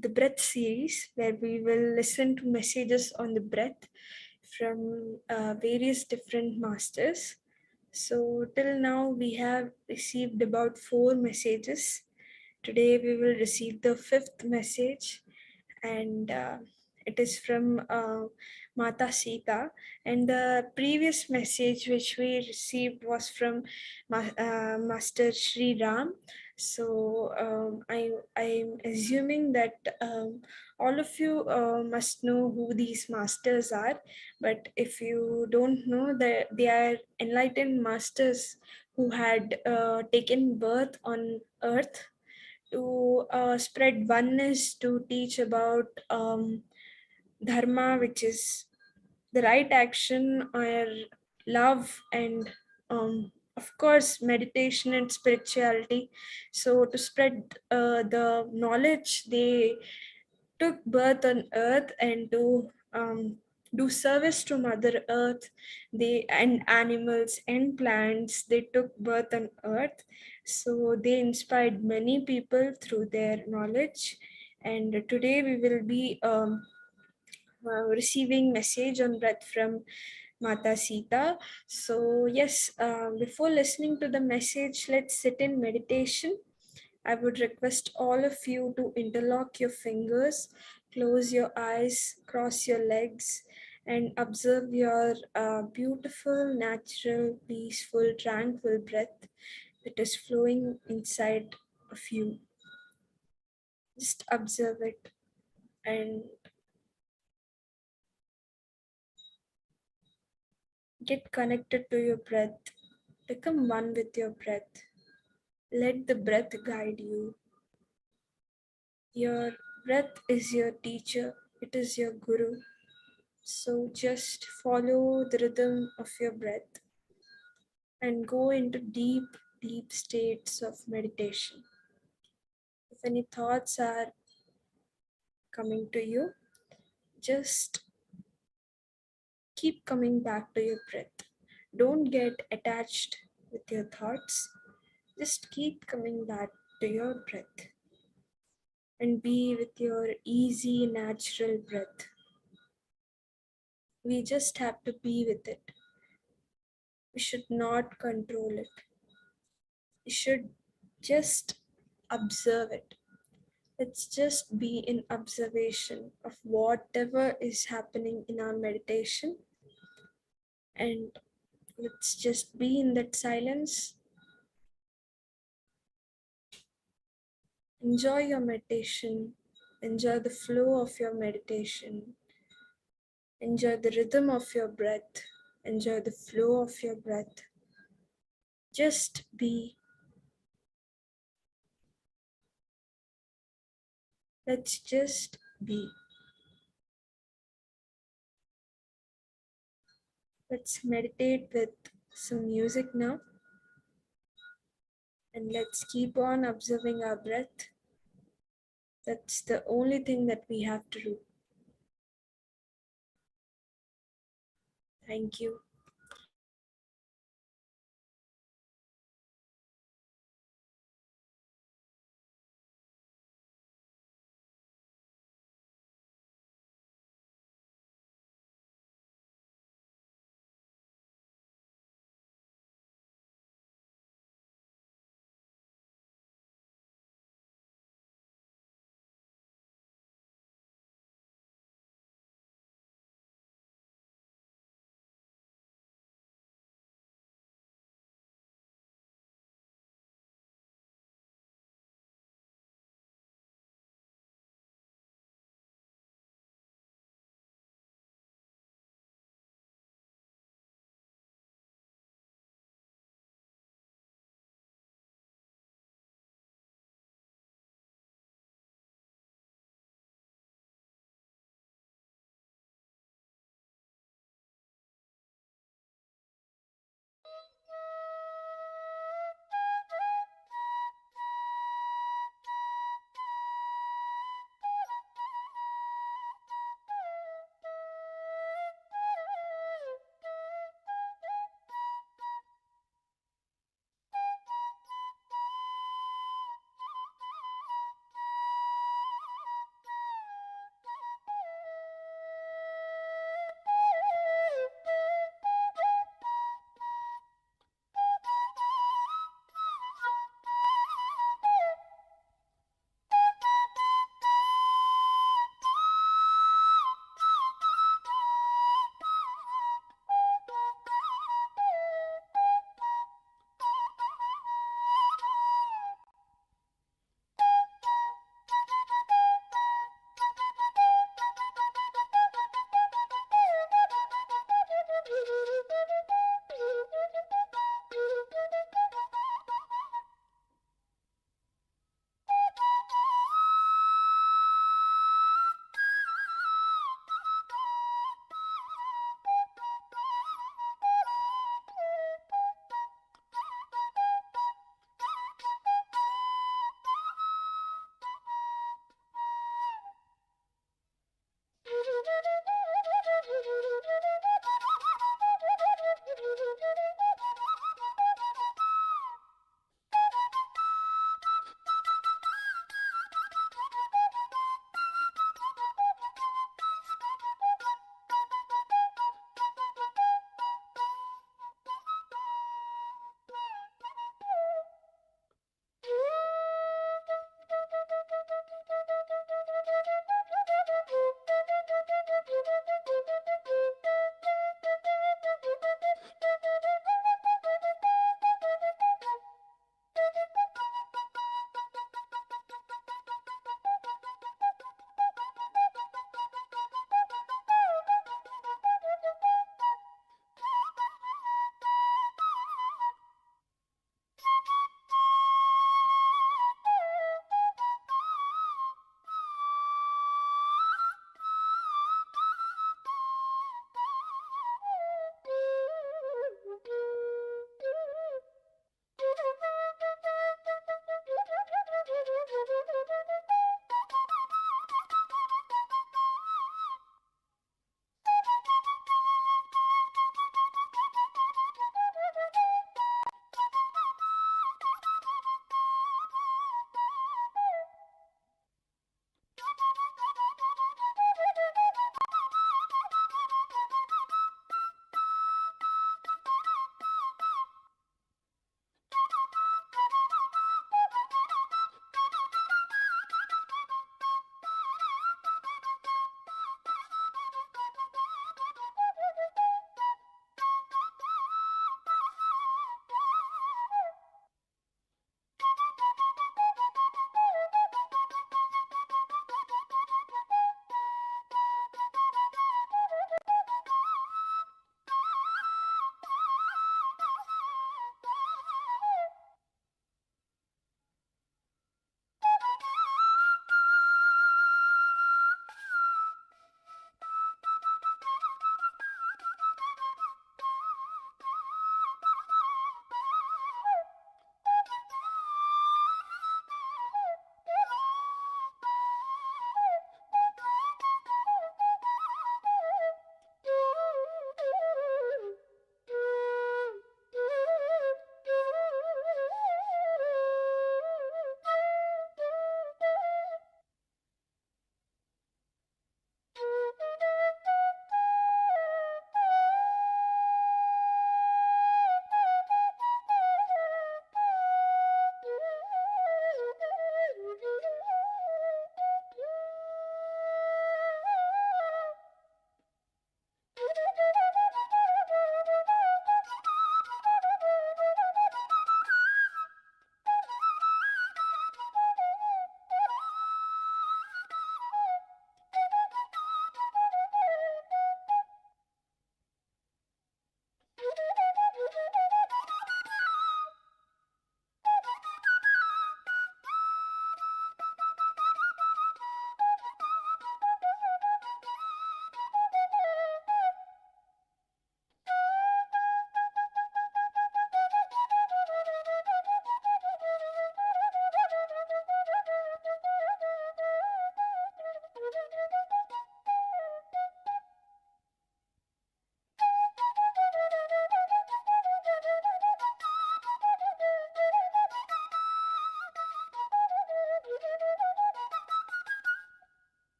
the breath series, where we will listen to messages on the breath from various different masters. So, till now, we have received about 4 messages. Today, we will receive the 5th message, and it is from Mata Sita. And the previous message which we received was from Master Sri Ram. So I'm assuming that all of you must know who these masters are. But if you don't know, that they are enlightened masters who had taken birth on earth to spread oneness, to teach about dharma, which is the right action, or love, and of course meditation and spirituality. So to spread the knowledge, they took birth on earth, and to do service to mother earth, they and animals and plants, they took birth on earth. So they inspired many people through their knowledge. And today we will be receiving message on breath from Mata Sita. So yes, before listening to the message, let's sit in meditation. I would request all of you to interlock your fingers, close your eyes, cross your legs, and observe your beautiful, natural, peaceful, tranquil breath that is flowing inside of you. Just observe it and get connected to your breath. Become one with your breath. Let the breath guide you. Your breath is your teacher, it is your guru. So just follow the rhythm of your breath and go into deep, deep states of meditation. If any thoughts are coming to you, just keep coming back to your breath. Don't get attached with your thoughts. Just keep coming back to your breath and be with your easy, natural breath. We just have to be with it. We should not control it. We should just observe it. Let's just be in observation of whatever is happening in our meditation, and let's just be in that silence. Enjoy your meditation. Enjoy the flow of your meditation. Enjoy the rhythm of your breath. Enjoy the flow of your breath. Just be. Let's just be. Let's meditate with some music now. And let's keep on observing our breath. That's the only thing that we have to do. Thank you.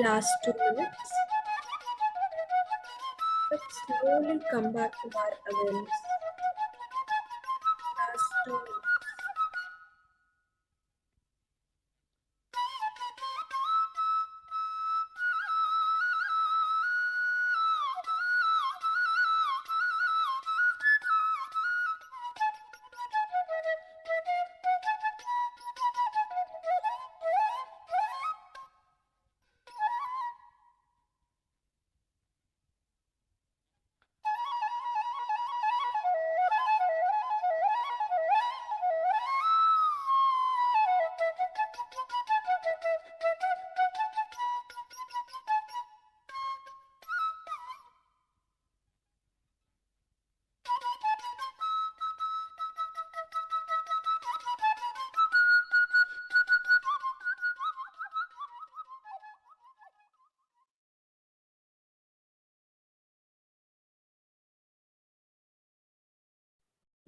Last 2 minutes. Let's slowly come back to our awareness. Last 2 minutes.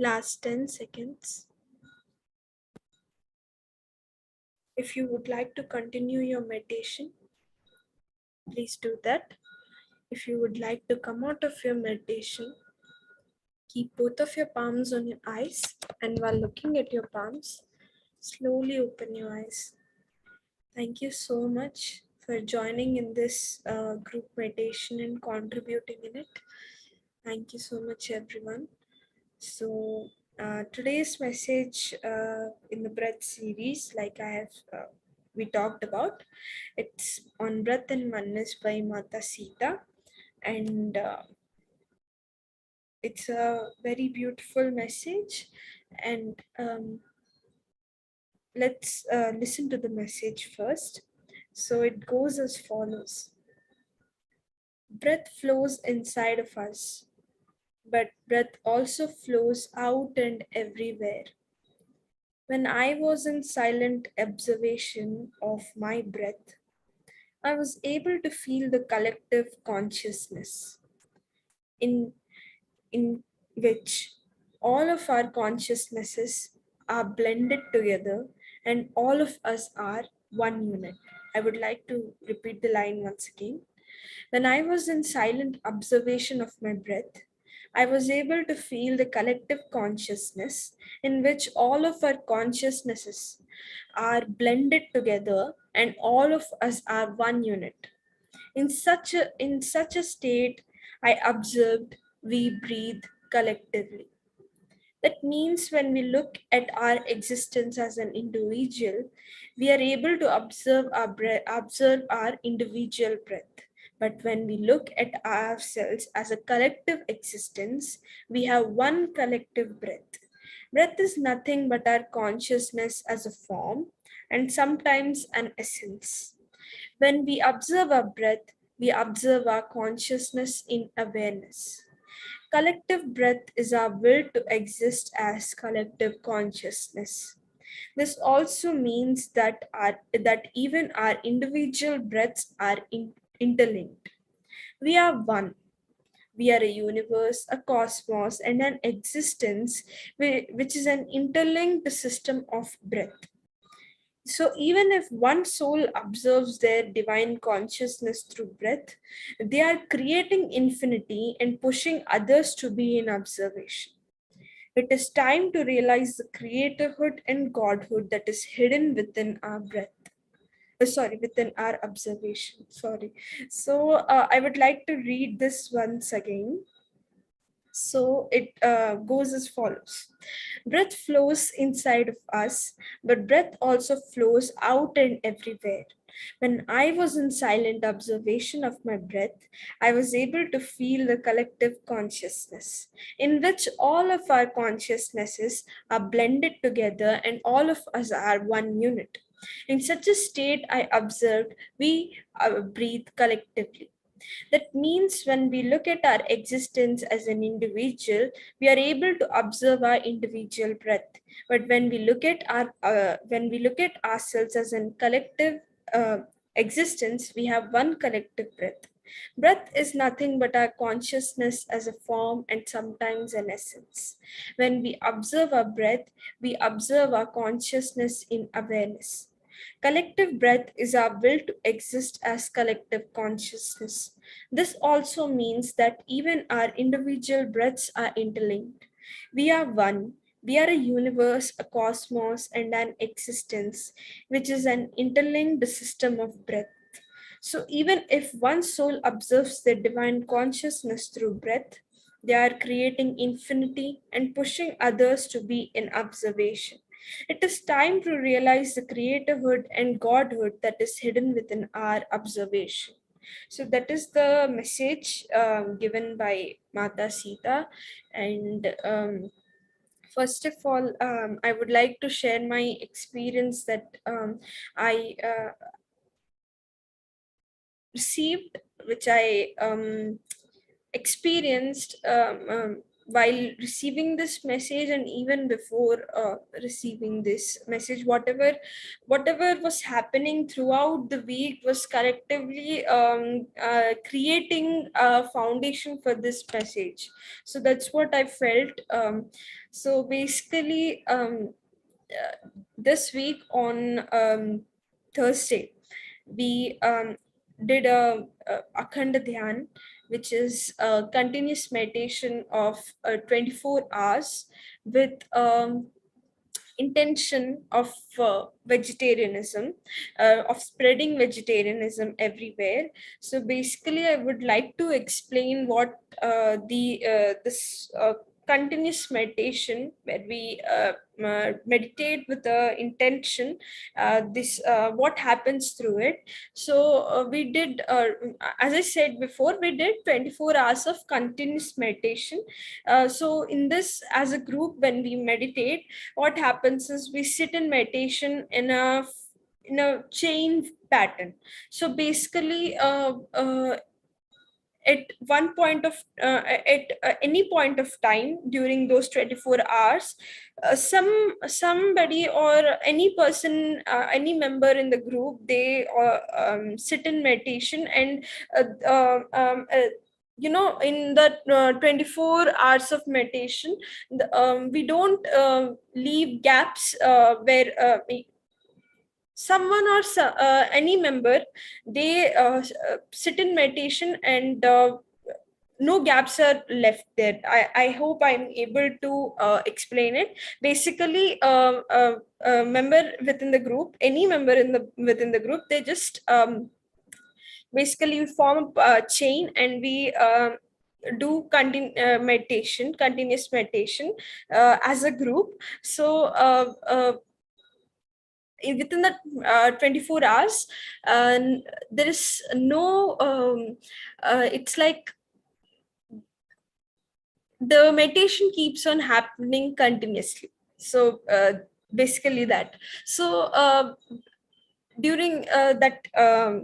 Last 10 seconds. If you would like to continue your meditation, please do that. If you would like to come out of your meditation, keep both of your palms on your eyes, and while looking at your palms, slowly open your eyes. Thank you so much for joining in this group meditation and contributing in it. Thank you so much, everyone. So, today's message in the breath series, like we talked about, it's on breath and oneness by Mata Sita, and it's a very beautiful message. And let's listen to the message first. So it goes as follows. Breath flows inside of us, but breath also flows out and everywhere. When I was in silent observation of my breath, I was able to feel the collective consciousness in, in which all of our consciousnesses are blended together and all of us are one unit. I would like to repeat the line once again. When I was in silent observation of my breath, I was able to feel the collective consciousness in which all of our consciousnesses are blended together and all of us are one unit. In such a state, I observed we breathe collectively. That means when we look at our existence as an individual, we are able to observe our individual breath. But when we look at ourselves as a collective existence, we have one collective breath. Breath is nothing but our consciousness as a form and sometimes an essence. When we observe our breath, we observe our consciousness in awareness. Collective breath is our will to exist as collective consciousness. This also means that even our individual breaths are interlinked. We are one. We are a universe, a cosmos, and an existence which is an interlinked system of breath. So, even if one soul observes their divine consciousness through breath, they are creating infinity and pushing others to be in observation. It is time to realize the creatorhood and godhood that is hidden within our breath. Within our observation. Sorry. So, I would like to read this once again. So it goes as follows. Breath flows inside of us, but breath also flows out and everywhere. When I was in silent observation of my breath, I was able to feel the collective consciousness, in which all of our consciousnesses are blended together and all of us are one unit. In such a state, I observed we breathe collectively. That means when we look at our existence as an individual, we are able to observe our individual breath. But when we look at ourselves as a collective existence, we have one collective breath. Breath is nothing but our consciousness as a form and sometimes an essence. When we observe our breath, we observe our consciousness in awareness. Collective breath is our will to exist as collective consciousness. This also means that even our individual breaths are interlinked. We are one. We are a universe, a cosmos, and an existence, which is an interlinked system of breath. So, even if one soul observes their divine consciousness through breath, they are creating infinity and pushing others to be in observation. It is time to realize the creatorhood and godhood that is hidden within our observation. So, that is the message given by Mata Sita. And first of all, I would like to share my experience that I received, which I experienced while receiving this message, and even before receiving this message, whatever was happening throughout the week was collectively creating a foundation for this message. So that's what I felt. So basically, this week on Thursday, we did a Akhanda Dhyan, which is a continuous meditation of 24 hours with intention of vegetarianism, of spreading vegetarianism everywhere. So basically, I would like to explain what the this continuous meditation, where we meditate with the intention, this what happens through it. So we did, as I said before, we did 24 hours of continuous meditation. So in this, as a group, when we meditate, what happens is we sit in meditation in a chain pattern. So basically, at one point of at any point of time during those 24 hours, somebody or any person, any member in the group, they sit in meditation, and in the 24 hours of meditation, we don't leave gaps where someone or any member, they sit in meditation, and no gaps are left there. I hope I'm able to explain it. Basically, member within the group, any member within the group, they just basically form a chain, and we do continuous meditation as a group. So within the 24 hours, there is no it's like the meditation keeps on happening continuously. So basically that. So during that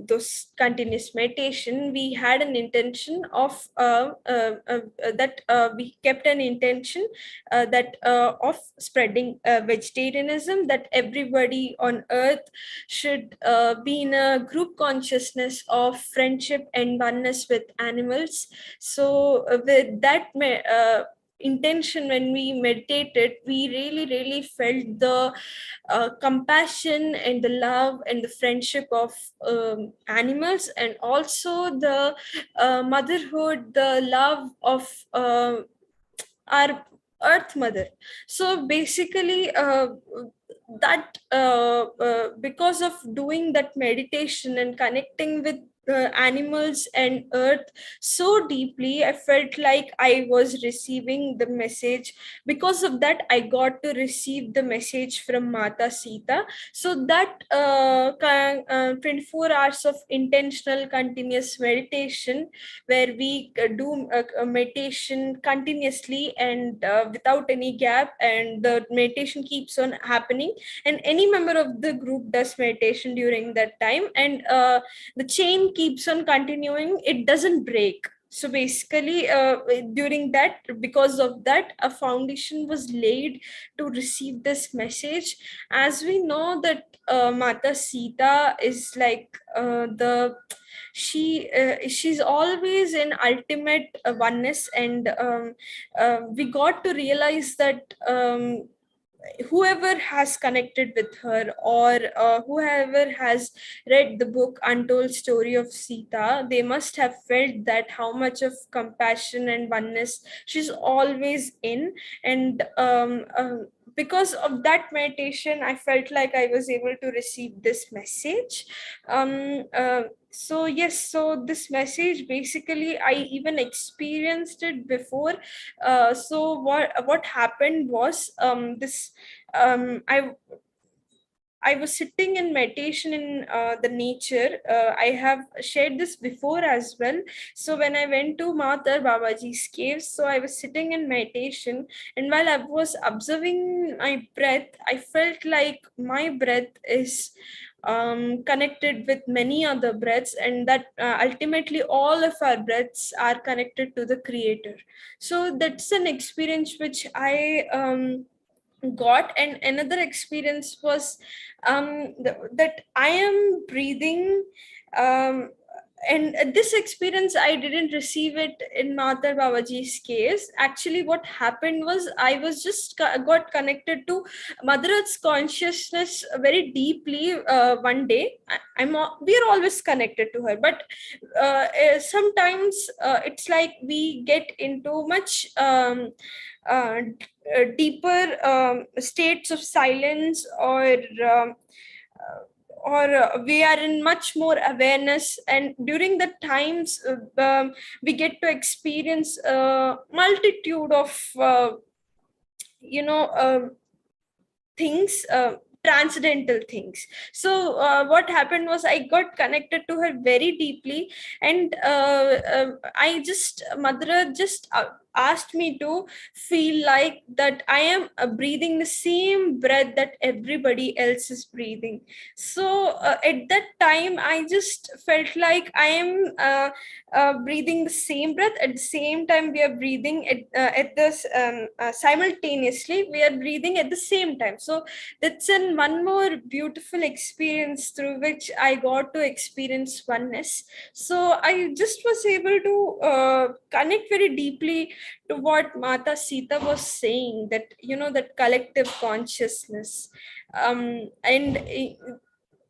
those continuous meditation, we had an intention of that we kept an intention that of spreading vegetarianism, that everybody on earth should be in a group consciousness of friendship and oneness with animals. So with that intention, when we meditated, we really felt the compassion and the love and the friendship of animals, and also the motherhood, the love of our earth mother. So basically, because of doing that meditation and connecting with animals and earth so deeply, I felt like I was receiving the message. Because of that, I got to receive the message from Mata Sita. So that 24 hours of intentional continuous meditation, where we do meditation continuously and without any gap, and the meditation keeps on happening, and any member of the group does meditation during that time, and the chain keeps on continuing, it doesn't break. So basically, during that, because of that, a foundation was laid to receive this message. As we know that Mata Sita is like the she's always in ultimate oneness, and we got to realize that whoever has connected with her, or whoever has read the book Untold Story of Sita, they must have felt that how much of compassion and oneness she's always in. And because of that meditation, I felt like I was able to receive this message. So yes, so this message, basically I even experienced it before. So what happened was, this I was sitting in meditation in the nature. I have shared this before as well. So when I went to Matar Babaji's caves, so I was sitting in meditation, and while I was observing my breath, I felt like my breath is connected with many other breaths, and that ultimately all of our breaths are connected to the Creator. So that's an experience which I got. And another experience was that I am breathing, um, and this experience I didn't receive it in Matar Babaji's case. Actually, what happened was I was just got connected to Mother Earth's consciousness very deeply one day. We are always connected to her, but sometimes it's like we get into much deeper states of silence, we are in much more awareness, and during the times we get to experience a multitude of you know things, transcendental things. So what happened was I got connected to her very deeply, and I just Mother just asked me to feel like that I am breathing the same breath that everybody else is breathing. So at that time I just felt like I am breathing the same breath. At the same time we are breathing at this simultaneously we are breathing at the same time. So that's an one more beautiful experience through which I got to experience oneness. So I just was able to connect very deeply to what Mata Sita was saying, that that collective consciousness. And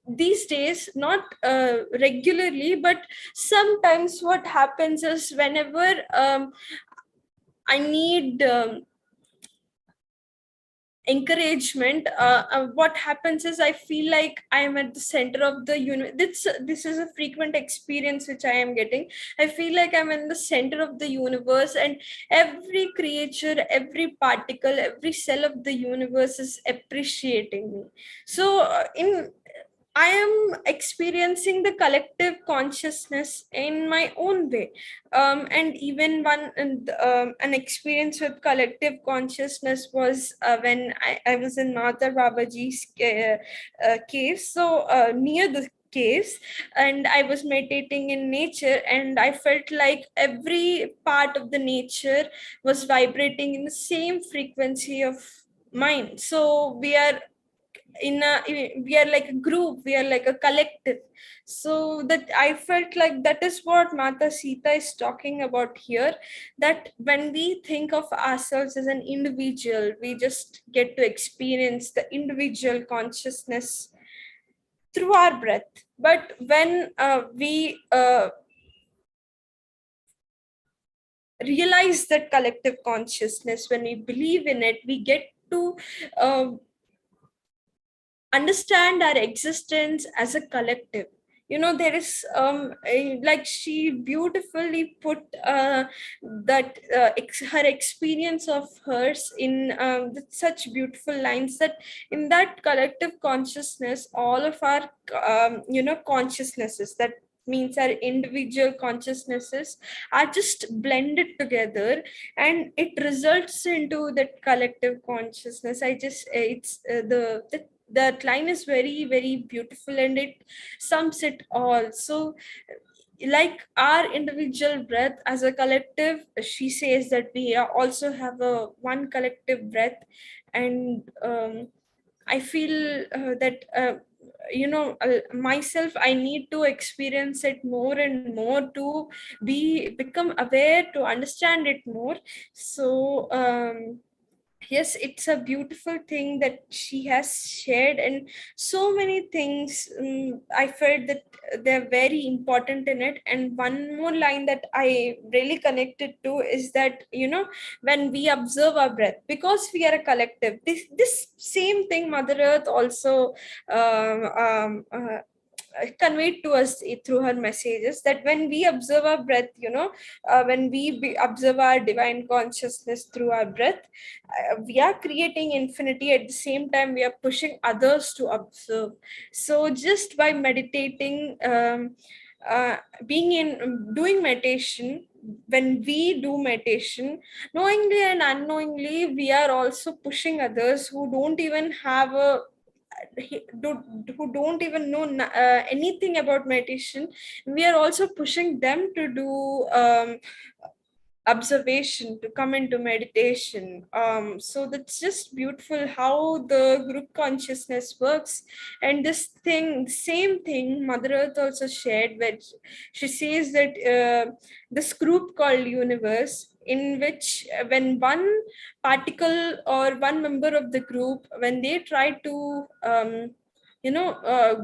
these days, not regularly, but sometimes what happens is whenever I need encouragement, what happens is I feel like I am at the center of the universe. This is a frequent experience which I am getting. I feel like I'm in the center of the universe, and every creature, every particle, every cell of the universe is appreciating me. So in I am experiencing the collective consciousness in my own way. And even an experience with collective consciousness was when I was in Mata Babaji's cave, so near the caves, and I was meditating in nature, and I felt like every part of the nature was vibrating in the same frequency of mine. So we are like a group, we are like a collective. So that I felt like that is what Mata Sita is talking about here, that when we think of ourselves as an individual, we just get to experience the individual consciousness through our breath. But when we realize that collective consciousness, when we believe in it, we get to uh, understand our existence as a collective. There is like she beautifully put her experience of hers in such beautiful lines, that in that collective consciousness, all of our consciousnesses, that means our individual consciousnesses, are just blended together, and it results into that collective consciousness. I just it's the that line is very very beautiful, and it sums it all. So like our individual breath as a collective, she says that we also have a one collective breath. And I feel that myself, I need to experience it more and more to become aware, to understand it more. So yes, it's a beautiful thing that she has shared, and so many things. I felt that they're very important in it. And one more line that I really connected to is that, when we observe our breath, because we are a collective, this same thing Mother Earth also um, um, uh, conveyed to us through her messages, that when we observe our breath, when we observe our divine consciousness through our breath, we are creating infinity. At the same time, we are pushing others to observe. So just by meditating, uh, being in doing meditation, when we do meditation, knowingly and unknowingly, we are also pushing others who don't even have a who don't even know anything about meditation. We are also pushing them to do observation, to come into meditation. So that's just beautiful how the group consciousness works. And this thing, same thing Mother Earth also shared, where she says that this group called universe, in which when one particle or one member of the group, when they try to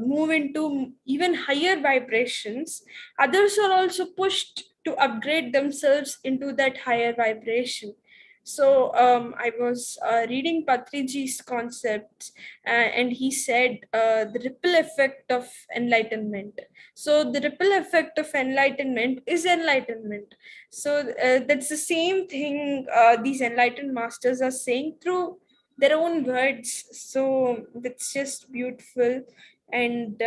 move into even higher vibrations, others are also pushed to upgrade themselves into that higher vibration. So I was reading Patriji's concepts, and he said the ripple effect of enlightenment. So the ripple effect of enlightenment is enlightenment. So that's the same thing these enlightened masters are saying through their own words. So that's just beautiful. And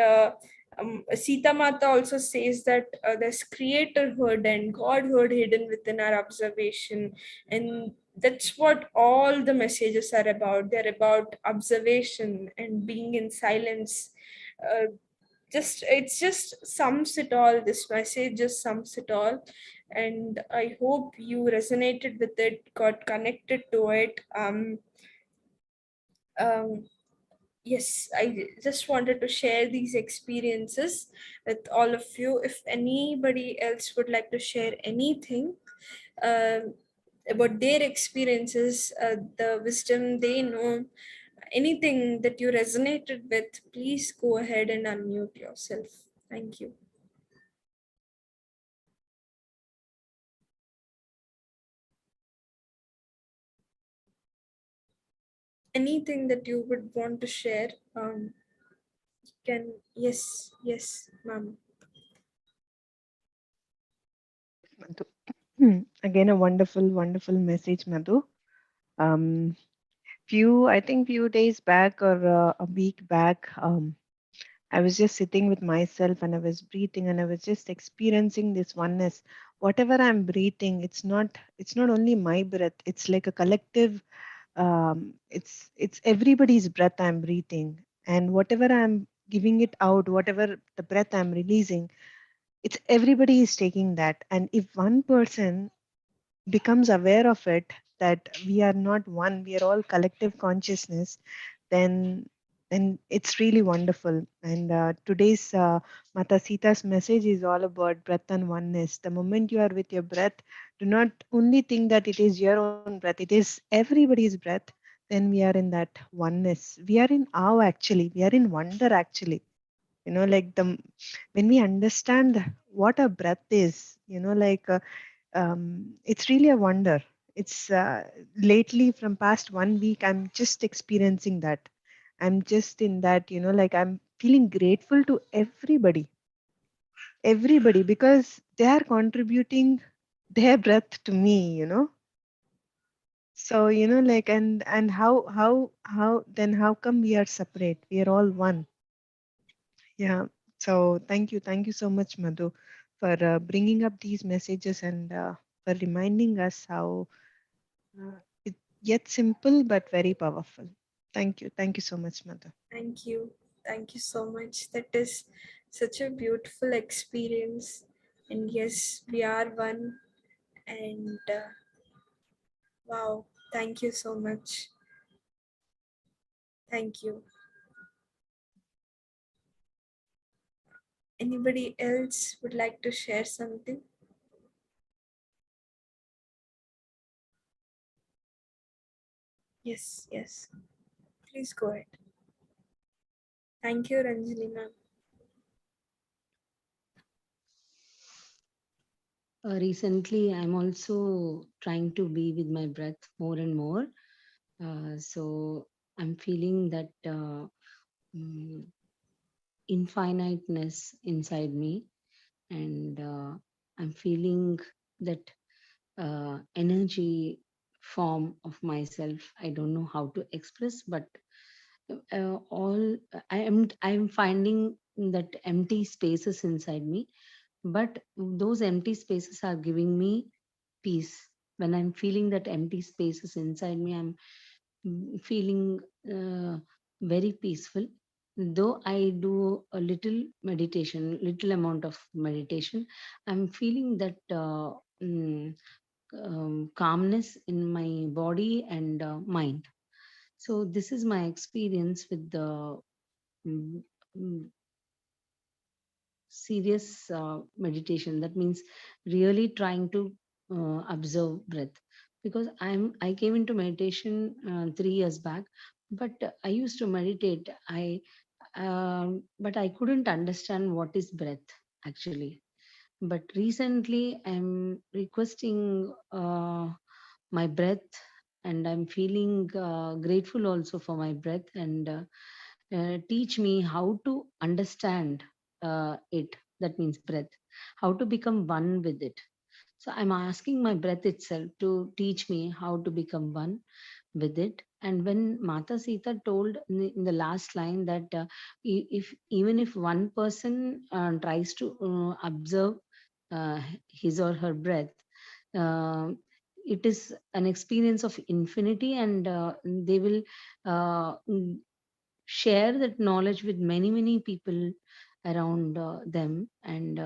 Sita Mata also says that there's creatorhood and godhood hidden within our observation. And that's what all the messages are about. They're about observation and being in silence. Just it's just sums it all. This message just sums it all. And I hope you resonated with it, got connected to it. Um, yes, I just wanted to share these experiences with all of you. If anybody else would like to share anything um about their experiences, the wisdom they know, anything that you resonated with, please go ahead and unmute yourself. Thank you. Anything that you would want to share, can. Yes, yes, ma'am. Madhu. Again, a wonderful, wonderful message, Madhu. Um, I think few days back or a week back, I was just sitting with myself and I was breathing and I was just experiencing this oneness. Whatever I'm breathing, it's not only my breath. It's like a collective. It's everybody's breath I'm breathing, and whatever I'm giving it out, whatever the breath I'm releasing, it's everybody is taking that. And if one person becomes aware of it, that we are not one, we are all collective consciousness, then it's really wonderful. And today's Mata Sita's message is all about breath and oneness. The moment you are with your breath, do not only think that it is your own breath, it is everybody's breath. Then we are in that oneness. We are in awe actually. We are in wonder actually. Like when we understand what a breath is, it's really a wonder. It's lately from past 1 week, I'm just experiencing that. I'm just in that, like I'm feeling grateful to everybody, because they are contributing their breath to me. So, like, and how come we are separate? We are all one. Yeah. So thank you so much, Madhu, for bringing up these messages and for reminding us how it, yet simple but very powerful. Thank you so much, Madhu. Thank you. Thank you so much. That is such a beautiful experience. And yes, we are one. And wow, thank you so much. Thank you. Anybody else would like to share something? Yes, yes. Please go ahead. Thank you, Ranjali ma'am. Recently, I'm also trying to be with my breath more and more. So I'm feeling that mm, infiniteness inside me, and I'm feeling that energy form of myself. I don't know how to express, but all I'm finding that empty spaces inside me, but those empty spaces are giving me peace. When I'm feeling that empty spaces inside me, I'm feeling very peaceful. Though I do a little meditation, little amount of meditation, I'm feeling that mm, calmness in my body and mind. So this is my experience with the mm, mm, serious meditation. That means really trying to observe breath, because I came into meditation 3 years back, but I used to meditate. But I couldn't understand what is breath actually. But recently I'm requesting my breath, and I'm feeling grateful also for my breath, and teach me how to understand it. That means breath, how to become one with it. So I'm asking my breath itself to teach me how to become one with it. And when Mata Sita told in the last line that if even if one person tries to observe his or her breath, uh, it is an experience of infinity, and they will uh, share that knowledge with many many people around them, and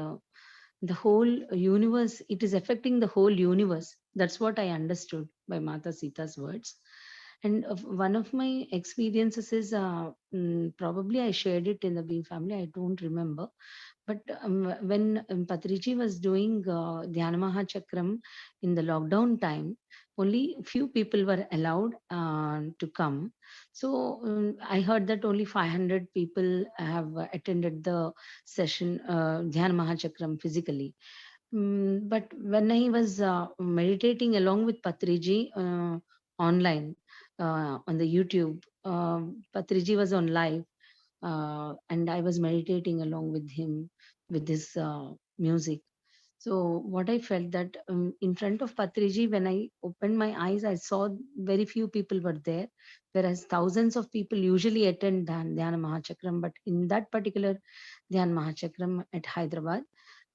the whole universe, it is affecting the whole universe. That's what I understood by Mata Sita's words. And one of my experiences is probably I shared it in the Beam family, I don't remember. But when Patriji was doing Dhyanamaha Chakram in the lockdown time, only few people were allowed to come. So I heard that only 500 people have attended the session, Dhyan Mahachakram, physically. But when I was meditating along with Patriji online on the YouTube, Patriji was on live, and I was meditating along with him with this music. So what I felt that in front of Patriji, when I opened my eyes, I saw very few people were there, whereas thousands of people usually attend Dhyana Mahachakram. But in that particular Dhyan Mahachakram at Hyderabad,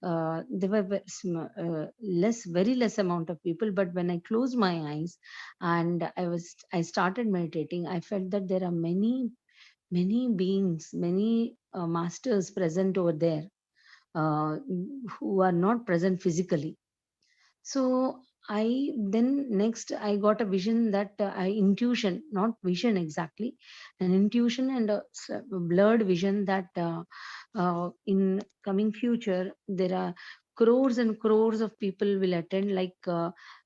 there were very less amount of people. But when I closed my eyes and I started meditating, I felt that there are many beings, many masters present over there, uh, who are not present physically. So I then next I got a vision that intuition, not vision exactly, an intuition and a blurred vision that in coming future there are crores and crores of people will attend, like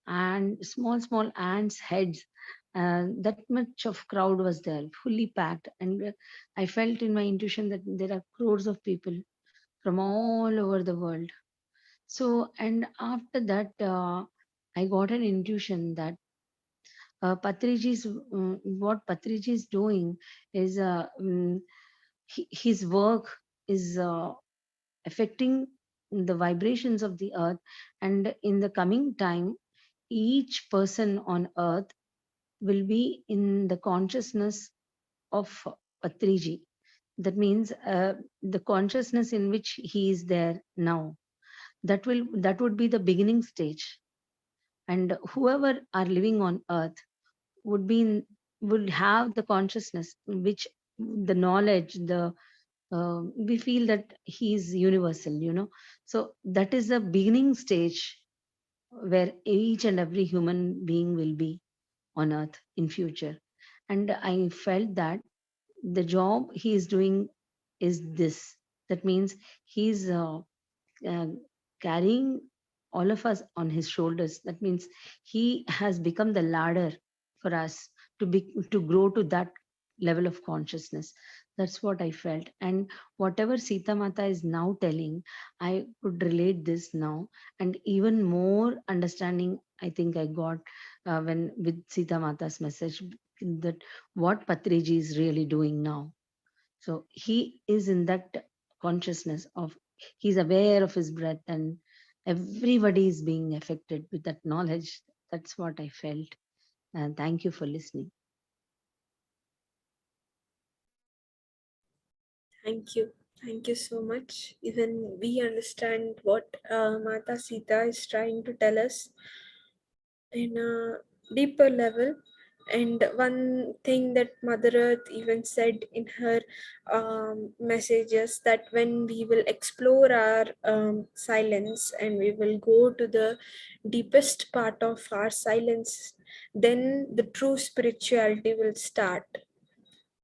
and small ants heads. That much of crowd was there, fully packed, and I felt in my intuition that there are crores of people from all over the world. So, and after that, I got an intuition that what Patriji is doing is his work is affecting the vibrations of the earth, and in the coming time, each person on earth will be in the consciousness of Patriji. That means the consciousness in which he is there now. That would be the beginning stage, and whoever are living on earth would be in, would have the consciousness which the knowledge, the we feel that he is universal, so that is the beginning stage where each and every human being will be on earth in future. And I felt that the job he is doing is this. That means he's uh, carrying all of us on his shoulders. That means he has become the ladder for us to grow to that level of consciousness. That's what I felt. And whatever Sita Mata is now telling, I could relate this now. And even more understanding, I think I got when with Sita Mata's message, that what Patriji is really doing now. So he is in that consciousness of, he's aware of his breath, and everybody is being affected with that knowledge. That's what I felt. And thank you for listening. Thank you. Thank you so much. Even we understand what Mata Sita is trying to tell us in a deeper level. And one thing that Mother Earth even said in her messages, that when we will explore our silence and we will go to the deepest part of our silence, then the true spirituality will start.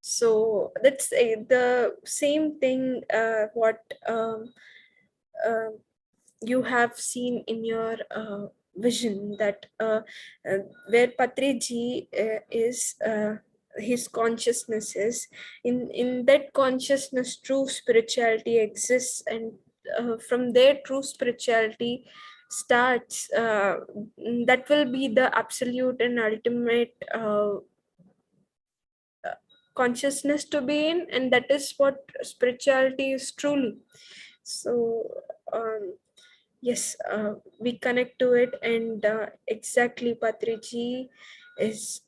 So that's the same thing what uh, you have seen in your vision, that where Patriji is, his consciousness is, in that consciousness true spirituality exists, and from there true spirituality starts. That will be the absolute and ultimate consciousness to be in, and that is what spirituality is truly. So yes, we connect to it, and exactly Patriji is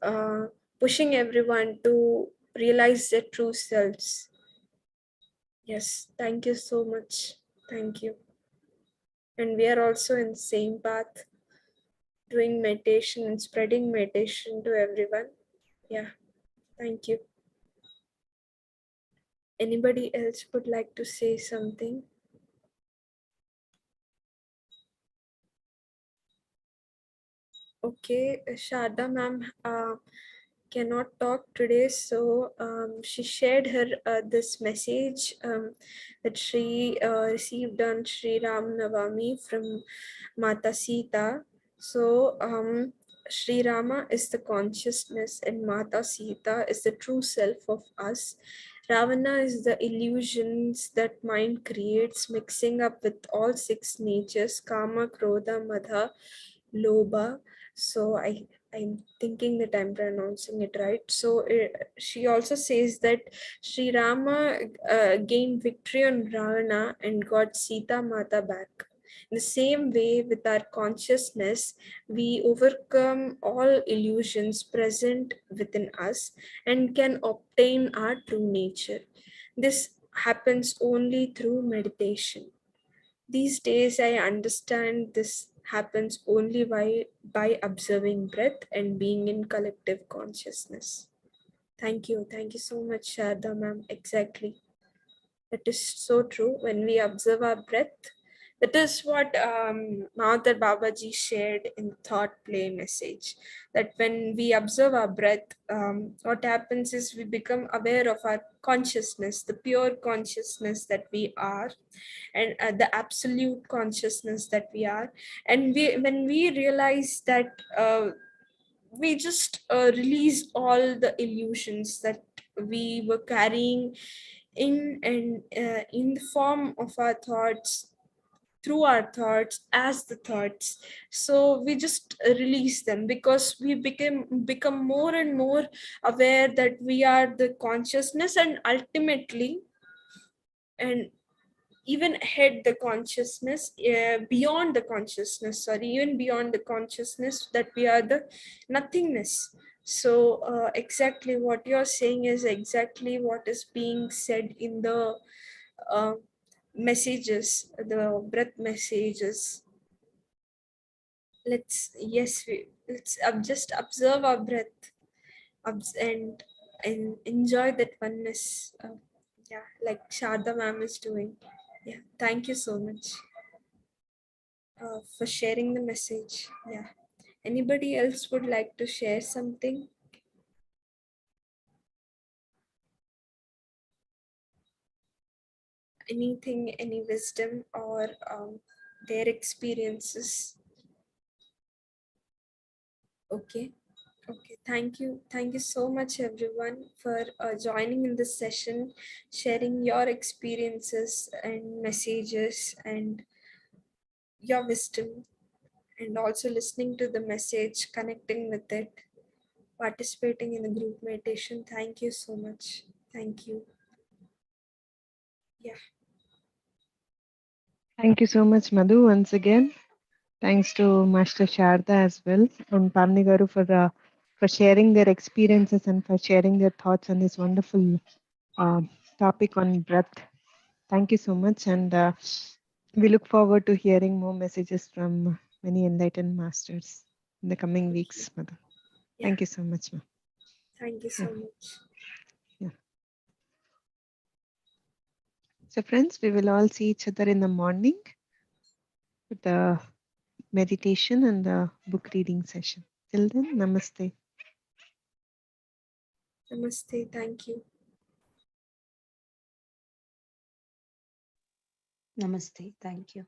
pushing everyone to realize their true selves. Yes, thank you so much. Thank you. And we are also in the same path, doing meditation and spreading meditation to everyone. Yeah, thank you. Anybody else would like to say something? Okay, Sharda ma'am cannot talk today, so she shared her this message that she received on Sri Ram Navami from Mata Sita. So Sri Rama is the consciousness, and Mata Sita is the true self of us. Ravana is the illusions that mind creates, mixing up with all six natures: Kama, Krodha, Madha, Loba. So I'm thinking that I'm pronouncing it right. So she also says that Sri Rama gained victory on Ravana and got Sita Mata back. In the same way, with our consciousness, we overcome all illusions present within us and can obtain our true nature. This happens only through meditation. These days, I understand this happens only by observing breath and being in collective consciousness. Thank you. Thank you so much, Sharda ma'am. Exactly. That is so true. When we observe our breath, that is what Mahathir Babaji shared in the Thought Play message. That when we observe our breath, what happens is we become aware of our consciousness, the pure consciousness that we are, and the absolute consciousness that we are. And when we realize that we just release all the illusions that we were carrying in the form of our thoughts, through our thoughts, as the thoughts. So we just release them, because we become more and more aware that we are the consciousness, and ultimately, and even ahead the consciousness, beyond the consciousness, sorry, even beyond the consciousness, that we are the nothingness. So exactly what you're saying is exactly what is being said in the uh, messages, the breath messages. Let's just observe our breath, and enjoy that oneness. Yeah, like Sharda ma'am is doing. Yeah, thank you so much for sharing the message. Yeah. Anybody else would like to share something? Anything, any wisdom, or their experiences? Okay. Okay, thank you. Thank you so much, everyone, for joining in this session, sharing your experiences and messages and your wisdom, and also listening to the message, connecting with it, participating in the group meditation. Thank you so much. Thank you. Yeah. Thank you so much, Madhu, once again. Thanks to Master Sharda as well and Pamni Garu for sharing their experiences and for sharing their thoughts on this wonderful uh, topic on breath. Thank you so much, and we look forward to hearing more messages from many enlightened masters in the coming weeks, Madhu. Yeah. Thank you so much, ma'am. Thank you Yeah, so much. yeah. So, friends, we will all see each other in the morning with the meditation and the book reading session. Till then, namaste. Namaste. Thank you. Namaste. Thank you.